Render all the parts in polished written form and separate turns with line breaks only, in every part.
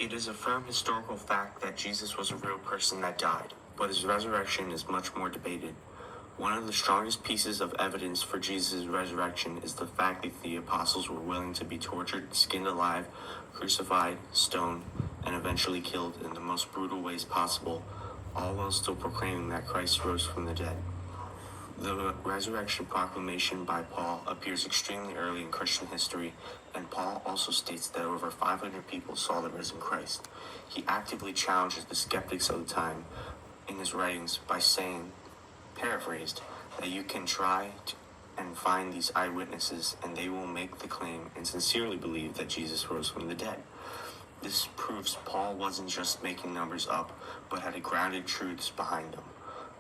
It is a firm historical fact that Jesus was a real person that died, but his resurrection is much more debated. One of the strongest pieces of evidence for Jesus' resurrection is the fact that the apostles were willing to be tortured, skinned alive, crucified, stoned, and eventually killed in the most brutal ways possible, all while still proclaiming that Christ rose from the dead. The resurrection proclamation by Paul appears extremely early in Christian history, and Paul also states that over 500 people saw the risen Christ. He actively challenges the skeptics of the time in his writings by saying, paraphrased, that you can try and find these eyewitnesses and they will make the claim and sincerely believe that Jesus rose from the dead. This proves Paul wasn't just making numbers up, but had grounded truths behind them.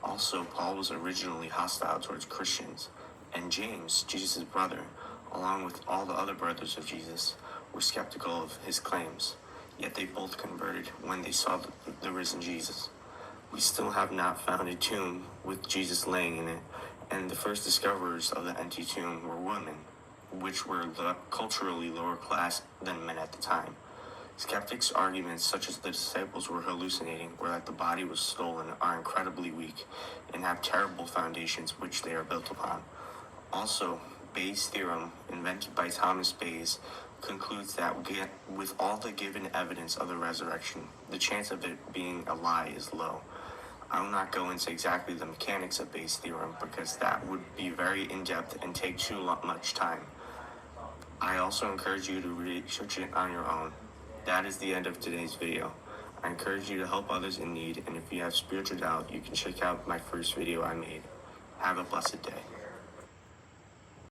Also, Paul was originally hostile towards Christians, and James, Jesus' brother, along with all the other brothers of Jesus, were skeptical of his claims, yet they both converted when they saw the risen Jesus. We still have not found a tomb with Jesus laying in it, and the first discoverers of the empty tomb were women, which were culturally lower class than men at the time. Skeptics' arguments, such as the disciples were hallucinating or that the body was stolen, are incredibly weak and have terrible foundations which they are built upon. Also, Bayes' theorem, invented by Thomas Bayes, concludes that with all the given evidence of the resurrection, the chance of it being a lie is low. I will not go into exactly the mechanics of Bayes' theorem because that would be very in-depth and take too much time. I also encourage you to research it on your own. That is the end of today's video. I encourage you to help others in need, and if you have spiritual doubt, you can check out my first video I made. Have a blessed day.